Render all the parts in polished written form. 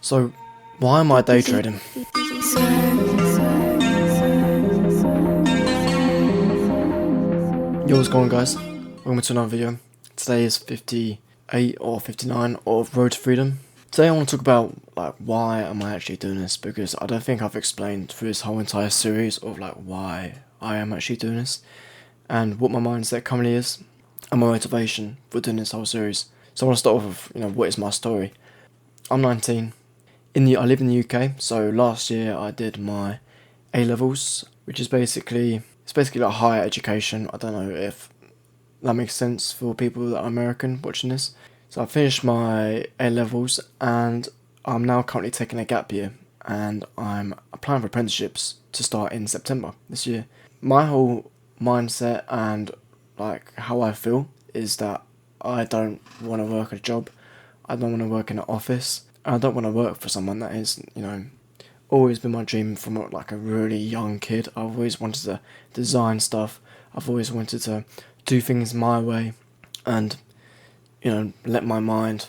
So, why am I day trading? Yo, what's going on, guys? Welcome to another video. Today is 58 or 59 of Road to Freedom. Today I want to talk about why am I actually doing this, because I don't think I've explained through this whole entire series of why I am actually doing this and what my mindset currently is and my motivation for doing this whole series. So I want to start off with what is my story. I'm 19. I live in the UK, so last year I did my A-levels, which is basically like higher education. I don't know if that makes sense for people that are American watching this. So I finished my A-levels and I'm now currently taking a gap year, and I'm applying for apprenticeships to start in September this year. My whole mindset and how I feel is that I don't want to work a job. I don't want to work in an office. I don't want to work for someone. That is, always been my dream from a really young kid. I've always wanted to design stuff. I've always wanted to do things my way and, let my mind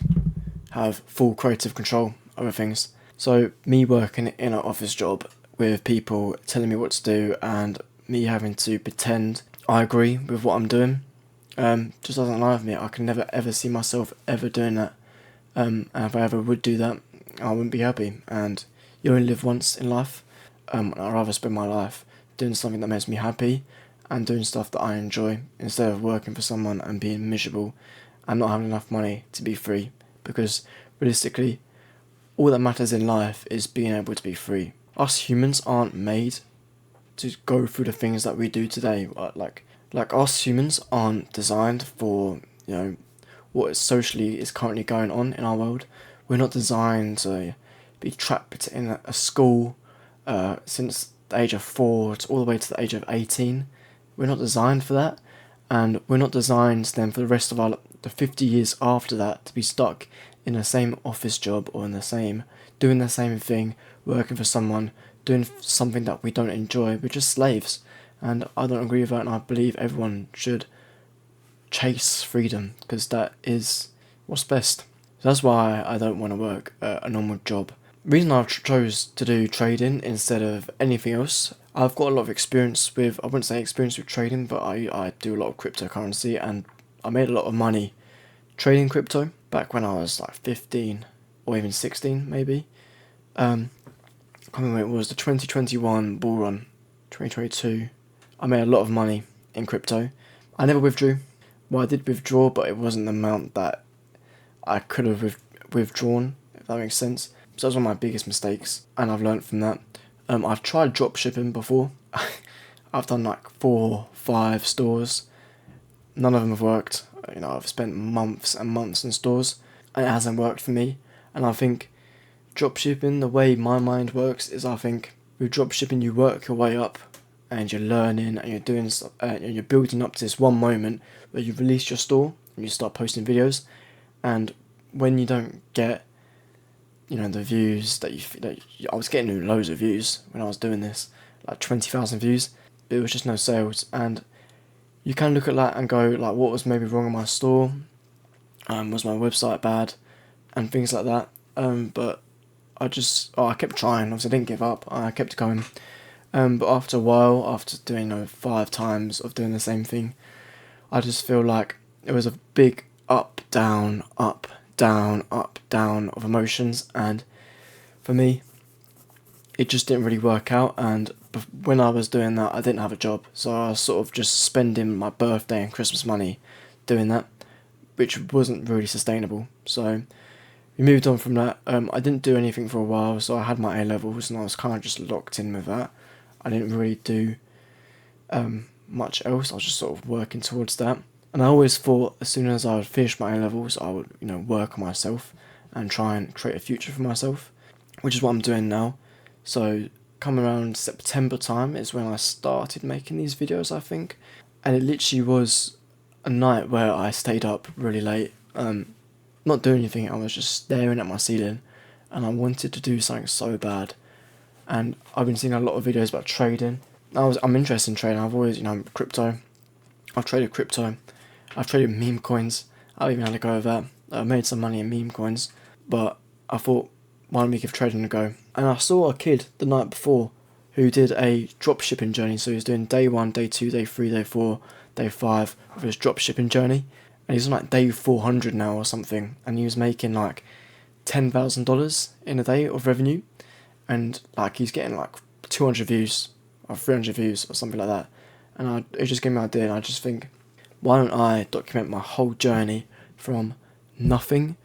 have full creative control over things. So me working in an office job with people telling me what to do and me having to pretend I agree with what I'm doing, just doesn't lie with me. I can never ever see myself ever doing that. And if I ever would do that, I wouldn't be happy. And you only live once in life. I'd rather spend my life doing something that makes me happy and doing stuff that I enjoy, instead of working for someone and being miserable and not having enough money to be free. Because realistically, all that matters in life is being able to be free. Us humans aren't made to go through the things that we do today. Like us humans aren't designed for, what socially is currently going on in our world. We're not designed to be trapped in a school since the age of 4 to all the way to the age of 18. We're not designed for that, and we're not designed then for the rest of the 50 years after that to be stuck in the same office job or doing the same thing, working for someone, doing something that we don't enjoy. We're just slaves, and I don't agree with that, and I believe everyone should chase freedom, because that is what's best. So that's why I don't want to work a normal job. The reason I chose to do trading instead of anything else, I've got a lot of experience with, I wouldn't say experience with trading, but I do a lot of cryptocurrency, and I made a lot of money trading crypto back when I was 15 or even 16 maybe. I can't remember when it was, the 2021 bull run, 2022. I made a lot of money in crypto. I never withdrew. Well, I did withdraw, but it wasn't the amount that I could have withdrawn, if that makes sense. So that was one of my biggest mistakes, and I've learned from that. I've tried drop shipping before. I've done 4, 5 stores. None of them have worked. I've spent months and months in stores, and it hasn't worked for me. And I think drop shipping, the way my mind works, is I think with drop shipping you work your way up, and you're learning and you're doing stuff, and you're building up to this one moment where you release your store and you start posting videos. And when you don't get, the views I was getting loads of views when I was doing this, 20,000 views, but it was just no sales. And you can look at that and go, what was maybe wrong in my store? Was my website bad? And things like that. But I kept trying. Obviously I didn't give up. I kept going. But after a while, after doing 5 times of doing the same thing, I just feel like it was a big up, down, up, down, up, down of emotions, and for me, it just didn't really work out. And when I was doing that, I didn't have a job, so I was sort of just spending my birthday and Christmas money doing that, which wasn't really sustainable. So we moved on from that. I didn't do anything for a while, so I had my A-levels and I was kind of just locked in with that. I didn't really do much else. I was just sort of working towards that. And I always thought as soon as I would finish my A-levels, I would, work on myself and try and create a future for myself, which is what I'm doing now. So coming around September time is when I started making these videos, I think. And it literally was a night where I stayed up really late, not doing anything. I was just staring at my ceiling, and I wanted to do something so bad. And I've been seeing a lot of videos about trading. I'm interested in trading. I've always, crypto. I've traded crypto. I've traded meme coins. I've even had a go of that. I've made some money in meme coins. But I thought why don't we give trading a go? And I saw a kid the night before who did a drop shipping journey. So he was doing day 1, day 2, day 3, day 4, day 5 of his drop shipping journey. And he's on like day 400 now or something. And he was making like $10,000 in a day of revenue. And like he's getting like 200 views or 300 views or something like that. And it just gave me an idea, and I just think, why don't I document my whole journey from nothing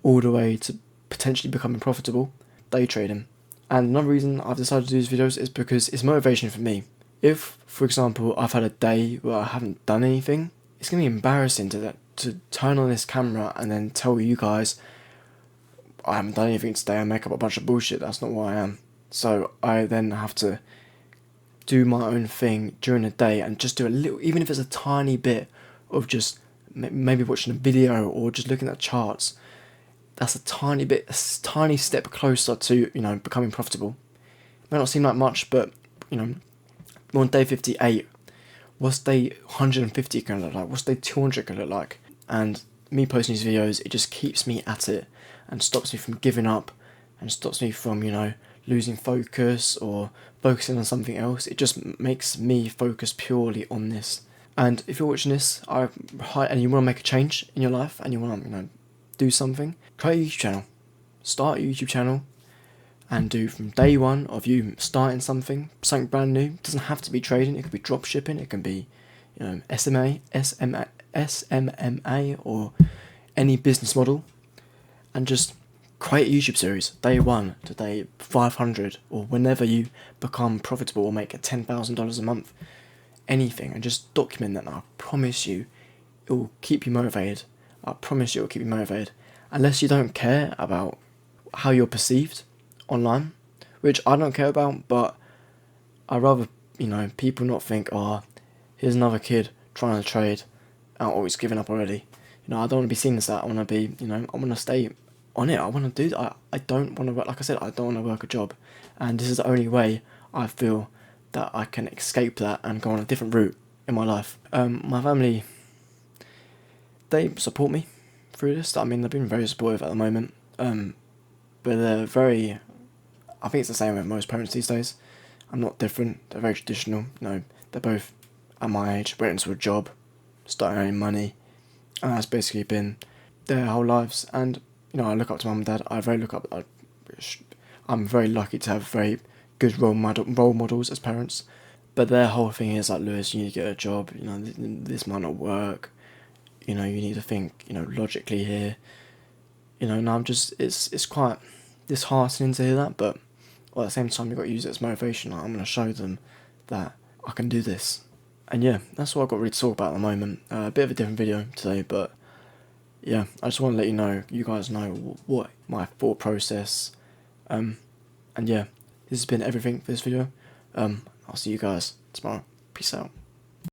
all the way to potentially becoming profitable, day trading. And another reason I've decided to do these videos is because it's motivation for me. If, for example, I've had a day where I haven't done anything, it's going to be embarrassing to turn on this camera and then tell you guys, I haven't done anything today, I make up a bunch of bullshit, that's not what I am. So I then have to do my own thing during the day and just do a little, even if it's a tiny bit of just maybe watching a video or just looking at charts. That's a tiny bit, a tiny step closer to, becoming profitable. It may not seem like much, but, we're on day 58. What's day 150 going to look like? What's day 200 going to look like? And me posting these videos, it just keeps me at it and stops me from giving up and stops me from, losing focus or focusing on something else. It just makes me focus purely on this. And if you're watching this and you want to make a change in your life and you want to, do something, create a YouTube channel. Start a YouTube channel and do from day one of you starting something brand new. It doesn't have to be trading, it could be drop shipping, it can be, SMMA or any business model, and just create a YouTube series, day 1 to day 500, or whenever you become profitable or make $10,000 a month, anything, and just document that. And I promise you, it will keep you motivated. I promise you it will keep you motivated. Unless you don't care about how you're perceived online, which I don't care about, but I'd rather, people not think, oh, here's another kid trying to trade, he's given up already. I don't want to be seen as that. I want to be, I want to stay on it. I want to do that. I don't want to work, like I said, I don't want to work a job. And this is the only way I feel that I can escape that and go on a different route in my life. My family, they support me through this. I mean, they've been very supportive at the moment. But they're very, I think it's the same with most parents these days. I'm not different. They're very traditional. They're both at my age, waiting for a job, starting earning money. And that's basically been their whole lives. And, I look up to mum and dad. I'm very lucky to have very good role models as parents. But their whole thing is like, Lewis, you need to get a job. This might not work. You need to think, logically here. And I'm just, it's quite disheartening to hear that. But at the same time, you've got to use it as motivation. Like, I'm going to show them that I can do this. And yeah, that's what I've got really to talk about at the moment. A bit of a different video today, but yeah, I just want to let you guys know what my thought process. And yeah, this has been everything for this video. I'll see you guys tomorrow. Peace out.